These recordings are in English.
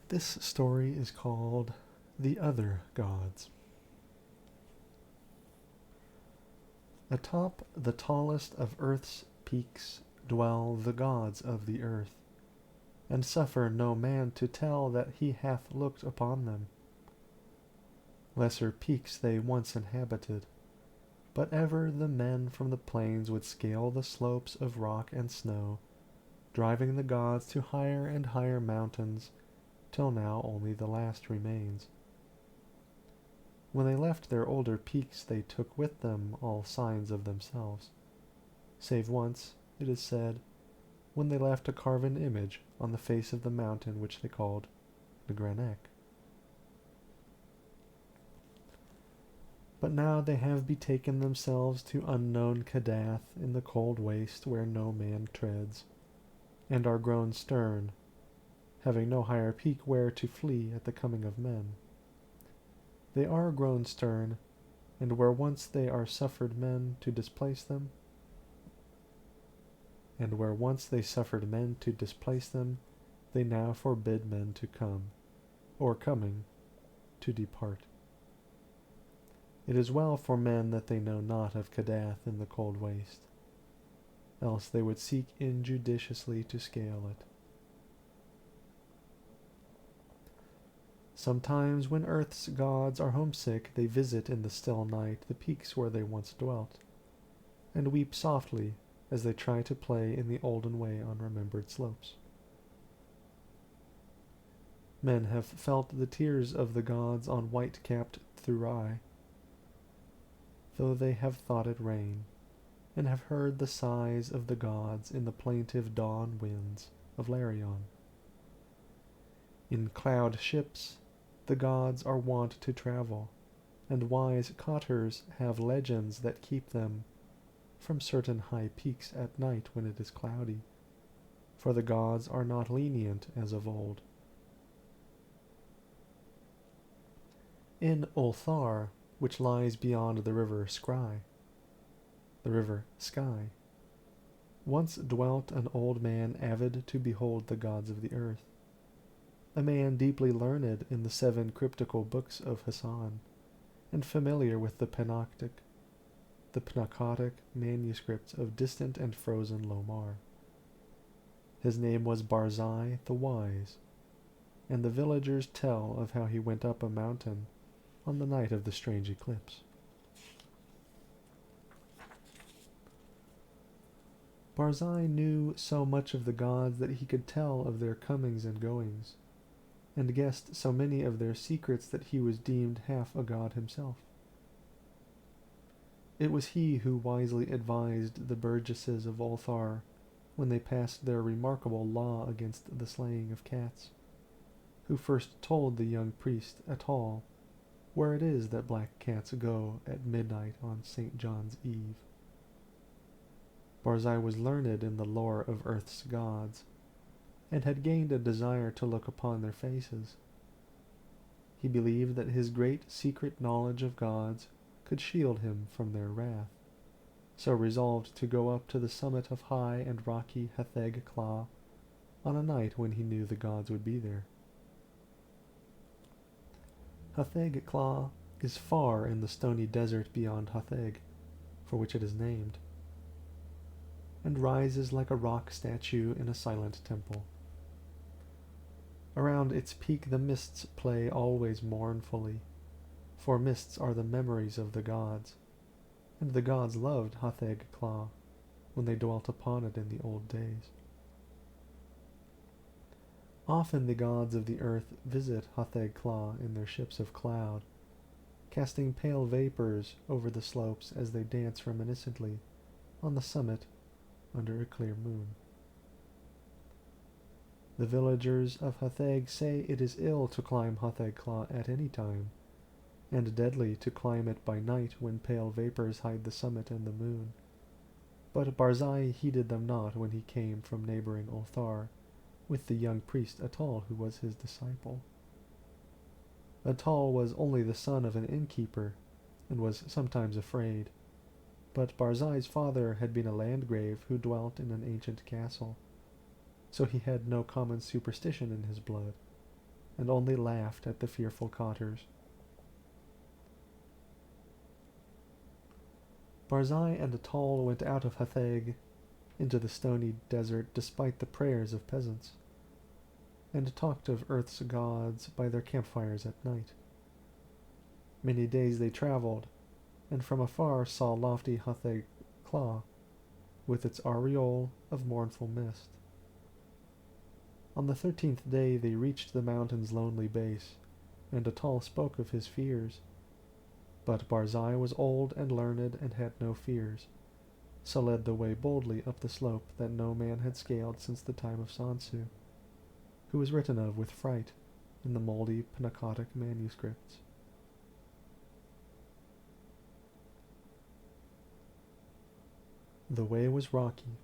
This story is called The Other Gods. Atop the tallest of earth's peaks dwell the gods of the earth, and suffer no man to tell that he hath looked upon them. Lesser peaks they once inhabited, but ever the men from the plains would scale the slopes of rock and snow, driving the gods to higher and higher mountains, till now only the last remains. When they left their older peaks they took with them all signs of themselves, save once, it is said, when they left a carven image on the face of the mountain which they called the Granec. But now they have betaken themselves to unknown Cadath in the cold waste where no man treads, and are grown stern, having no higher peak where to flee at the coming of men. They are grown stern, and where once they are suffered men to displace them, they now forbid men to come, or coming, to depart. It is well for men that they know not of Cadath in the cold waste, else they would seek injudiciously to scale it. Sometimes when earth's gods are homesick, they visit in the still night the peaks where they once dwelt, and weep softly as they try to play in the olden way on remembered slopes. Men have felt the tears of the gods on white-capped Thurai, though they have thought it rain, and have heard the sighs of the gods in the plaintive dawn winds of Larion. In cloud ships the gods are wont to travel, and wise cotters have legends that keep them from certain high peaks at night when it is cloudy, for the gods are not lenient as of old. In Ulthar, which lies beyond the river Sky, once dwelt an old man avid to behold the gods of the earth, a man deeply learned in the 7 cryptical books of Hassan, and familiar with the Pnakotic manuscripts of distant and frozen Lomar. His name was Barzai the Wise, and the villagers tell of how he went up a mountain on the night of the strange eclipse. Barzai knew so much of the gods that he could tell of their comings and goings, and guessed so many of their secrets that he was deemed half a god himself. It was he who wisely advised the burgesses of Ulthar when they passed their remarkable law against the slaying of cats, who first told the young priest Atal where it is that black cats go at midnight on St. John's Eve. Barzai was learned in the lore of earth's gods, and had gained a desire to look upon their faces. He believed that his great secret knowledge of gods could shield him from their wrath, so resolved to go up to the summit of high and rocky Hatheg Kla on a night when he knew the gods would be there. Hatheg Kla is far in the stony desert beyond Hatheg, for which it is named, and rises like a rock statue in a silent temple. Around its peak the mists play always mournfully, for mists are the memories of the gods, and the gods loved Hatheg Kla when they dwelt upon it in the old days. Often the gods of the earth visit Hatheg Kla in their ships of cloud, casting pale vapors over the slopes as they dance reminiscently on the summit under a clear moon. The villagers of Hatheg say it is ill to climb Hatheg Kla at any time, and deadly to climb it by night when pale vapors hide the summit and the moon. But Barzai heeded them not when he came from neighboring Ulthar with the young priest Atal, who was his disciple. Atal was only the son of an innkeeper, and was sometimes afraid, but Barzai's father had been a landgrave who dwelt in an ancient castle, so he had no common superstition in his blood, and only laughed at the fearful cotters. Barzai and Atal went out of Hatheg into the stony desert despite the prayers of peasants, and talked of Earth's gods by their campfires at night. Many days they traveled, and from afar saw lofty Hatheg Claw, with its aureole of mournful mist. On the 13th day they reached the mountain's lonely base, and Atal spoke of his fears. But Barzai was old and learned and had no fears, so led the way boldly up the slope that no man had scaled since the time of Sansu, who was written of with fright in the moldy Panacotic manuscripts. The way was rocky,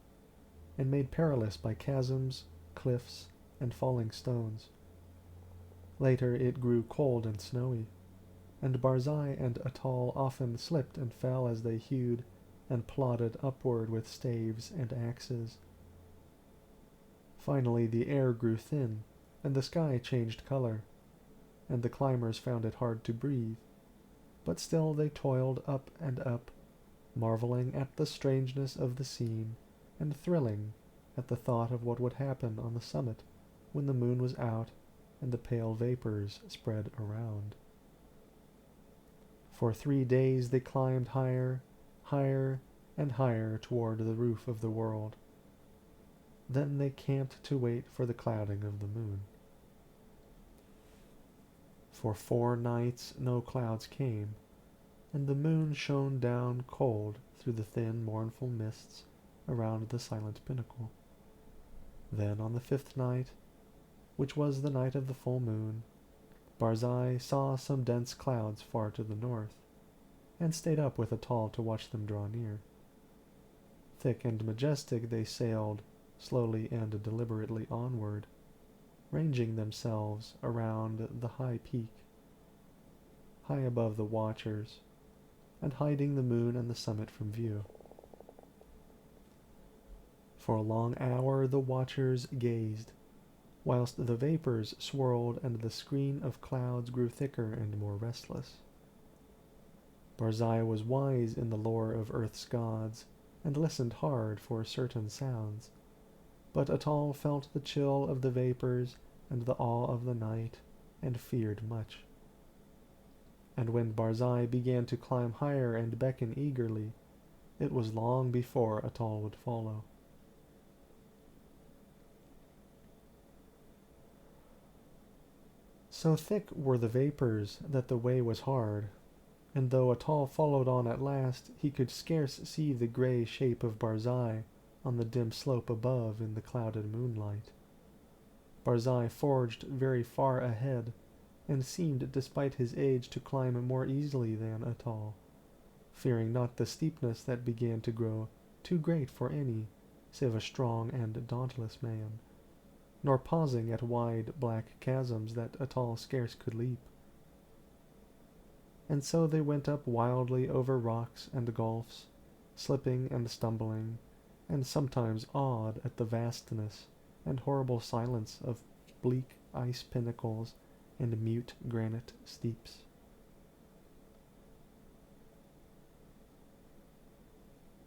and made perilous by chasms, cliffs, and falling stones. Later it grew cold and snowy, and Barzai and Atal often slipped and fell as they hewed and plodded upward with staves and axes. Finally the air grew thin, and the sky changed color, and the climbers found it hard to breathe, but still they toiled up and up, marveling at the strangeness of the scene, and thrilling at the thought of what would happen on the summit when the moon was out and the pale vapors spread around. For 3 days they climbed higher, higher, and higher toward the roof of the world. Then they camped to wait for the clouding of the moon. For 4 nights no clouds came, and the moon shone down cold through the thin, mournful mists around the silent pinnacle. Then on the 5th night, which was the night of the full moon, Barzai saw some dense clouds far to the north, and stayed up with Atal to watch them draw near. Thick and majestic they sailed, slowly and deliberately onward, ranging themselves around the high peak, high above the watchers, and hiding the moon and the summit from view. For a long hour the watchers gazed, whilst the vapors swirled and the screen of clouds grew thicker and more restless. Barzai was wise in the lore of Earth's gods, and listened hard for certain sounds, but Atal felt the chill of the vapors and the awe of the night, and feared much. And when Barzai began to climb higher and beckon eagerly, it was long before Atal would follow. So thick were the vapors that the way was hard, and though Atal followed on at last, he could scarce see the grey shape of Barzai on the dim slope above in the clouded moonlight. Barzai forged very far ahead, and seemed, despite his age, to climb more easily than Atal, fearing not the steepness that began to grow too great for any, save a strong and dauntless man, nor pausing at wide black chasms that Atal scarce could leap. And so they went up wildly over rocks and gulfs, slipping and stumbling, and sometimes awed at the vastness and horrible silence of bleak ice pinnacles and mute granite steeps.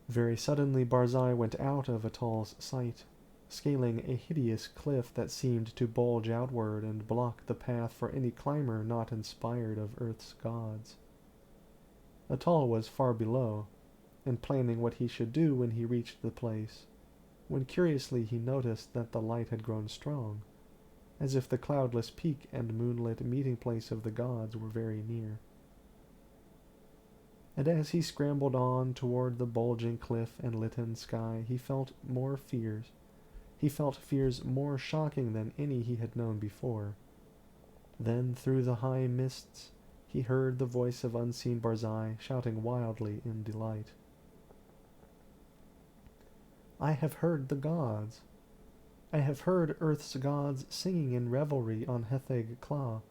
Very suddenly Barzai went out of Atal's sight, scaling a hideous cliff that seemed to bulge outward and block the path for any climber not inspired of Earth's gods. Atal was far below, and planning what he should do when he reached the place, when curiously he noticed that the light had grown strong, as if the cloudless peak and moonlit meeting place of the gods were very near. And as he scrambled on toward the bulging cliff and litten sky, he felt fears more shocking than any he had known before. Then through the high mists he heard the voice of unseen Barzai shouting wildly in delight. "I have heard the gods. I have heard Earth's gods singing in revelry on Hatheg Claw.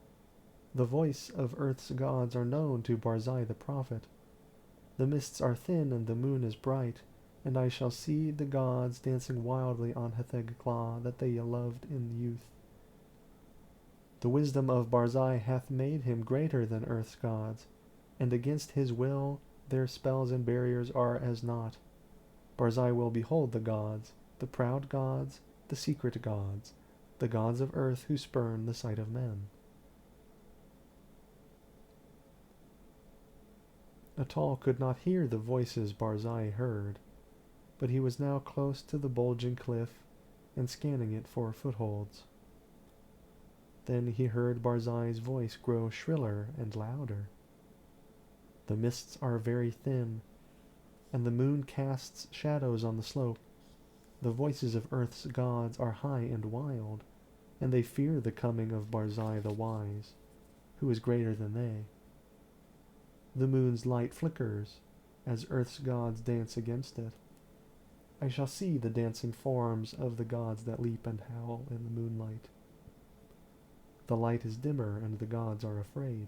The voice of Earth's gods are known to Barzai the prophet. The mists are thin and the moon is bright, and I shall see the gods dancing wildly on Hatheg Claw that they loved in youth." The wisdom of Barzai hath made him greater than earth's gods, and against his will their spells and barriers are as naught. Barzai will behold the gods, the proud gods, the secret gods, the gods of earth who spurn the sight of men. Atal could not hear the voices Barzai heard, but he was now close to the bulging cliff and scanning it for footholds. Then he heard Barzai's voice grow shriller and louder. The mists are very thin, and the moon casts shadows on the slope. The voices of earth's gods are high and wild, and they fear the coming of Barzai the Wise, who is greater than they. The moon's light flickers as earth's gods dance against it. I shall see the dancing forms of the gods that leap and howl in the moonlight. The light is dimmer, and the gods are afraid.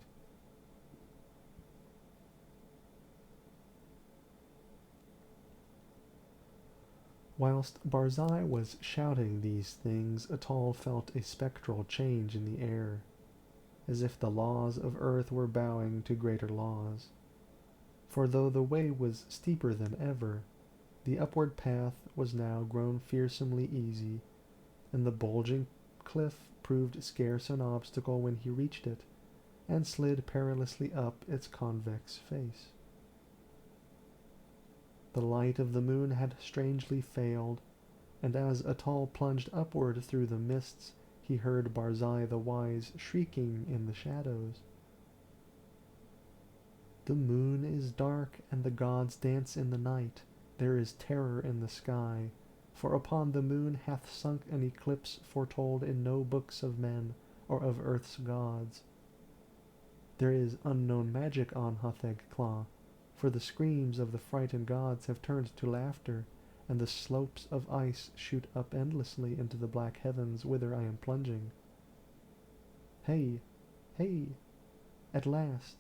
Whilst Barzai was shouting these things, Atal felt a spectral change in the air, as if the laws of earth were bowing to greater laws. For though the way was steeper than ever, the upward path was now grown fearsomely easy, and the bulging cliff proved scarce an obstacle when he reached it, and slid perilously up its convex face. The light of the moon had strangely failed, and as Atal plunged upward through the mists, he heard Barzai the Wise shrieking in the shadows. The moon is dark, and the gods dance in the night. There is terror in the sky, for upon the moon hath sunk an eclipse foretold in no books of men or of earth's gods. There is unknown magic on Hatheg-Kla, for the screams of the frightened gods have turned to laughter, and the slopes of ice shoot up endlessly into the black heavens whither I am plunging. Hey, hey! At last,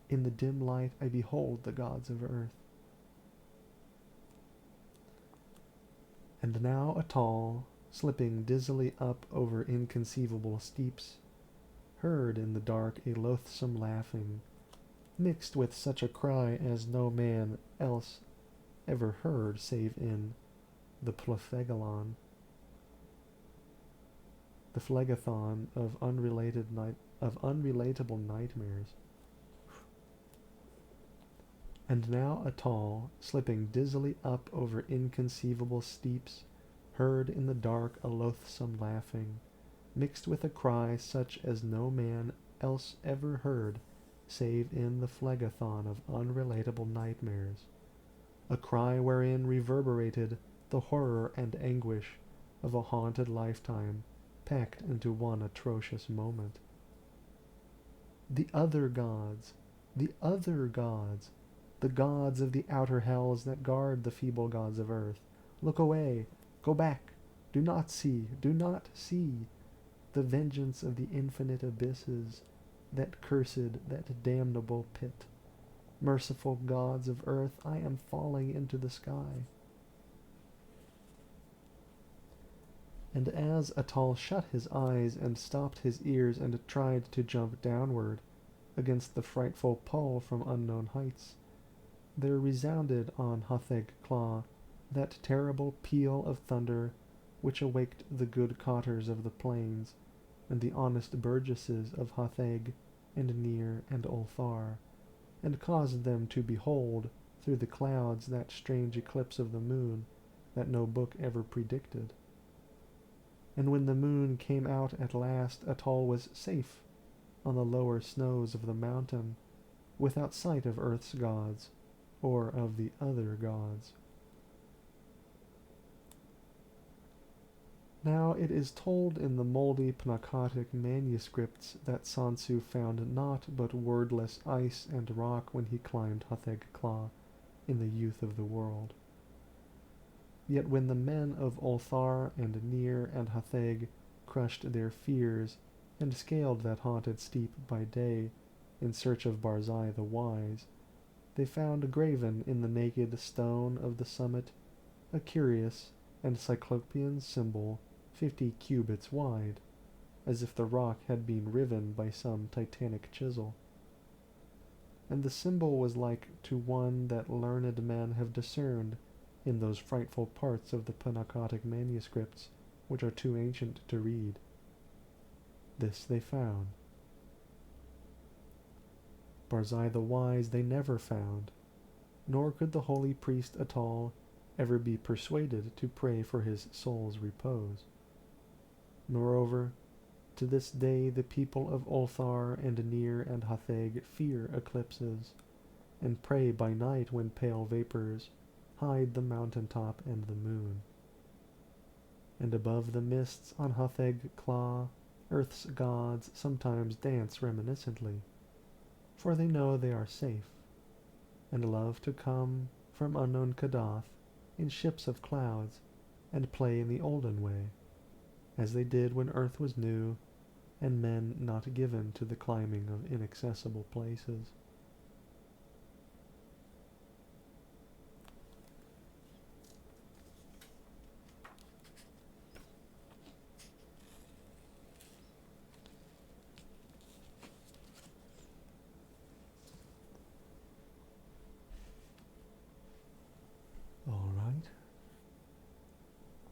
in the dim light I behold the gods of earth. And now Atal, slipping dizzily up over inconceivable steeps, heard in the dark a loathsome laughing, mixed with such a cry as no man else ever heard save in the Phlegathon, the Phlegathon of unrelatable nightmares. And now Atal, slipping dizzily up over inconceivable steeps, heard in the dark a loathsome laughing, mixed with a cry such as no man else ever heard save in the Phlegathon of unrelatable nightmares, a cry wherein reverberated the horror and anguish of a haunted lifetime packed into one atrocious moment. The other gods, the other gods, the gods of the outer hells that guard the feeble gods of earth. Look away, go back, do not see, the vengeance of the infinite abysses, that cursed, that damnable pit. Merciful gods of earth, I am falling into the sky. And as Atal shut his eyes and stopped his ears and tried to jump downward against the frightful pull from unknown heights, there resounded on Hatheg-Kla that terrible peal of thunder which awaked the good cotters of the plains and the honest burgesses of Hatheg and Nir and Ulthar, and caused them to behold through the clouds that strange eclipse of the moon that no book ever predicted. And when the moon came out at last, Atal was safe on the lower snows of the mountain, without sight of earth's gods, or of the other gods. Now it is told in the moldy Pnakotic manuscripts that Sansu found naught but wordless ice and rock when he climbed Hatheg-Kla in the youth of the world. Yet when the men of Ulthar and Nir and Hatheg crushed their fears and scaled that haunted steep by day in search of Barzai the Wise, they found graven in the naked stone of the summit a curious and cyclopean symbol 50 cubits wide, as if the rock had been riven by some titanic chisel. And the symbol was like to one that learned men have discerned in those frightful parts of the Panacotic manuscripts which are too ancient to read. This they found. Barzai the Wise they never found, nor could the holy priest at all ever be persuaded to pray for his soul's repose. Moreover, to this day the people of Ulthar and Nir and Hatheg fear eclipses, and pray by night when pale vapors hide the mountain top and the moon. And above the mists on Hatheg Claw, Earth's gods sometimes dance reminiscently, for they know they are safe, and love to come from unknown Kadath in ships of clouds, and play in the olden way, as they did when Earth was new, and men not given to the climbing of inaccessible places. All right.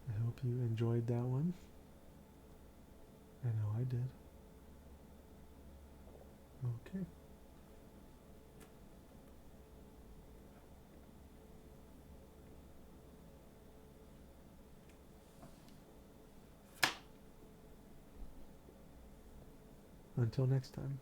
I hope you enjoyed that one. I know I did. Okay. Until next time.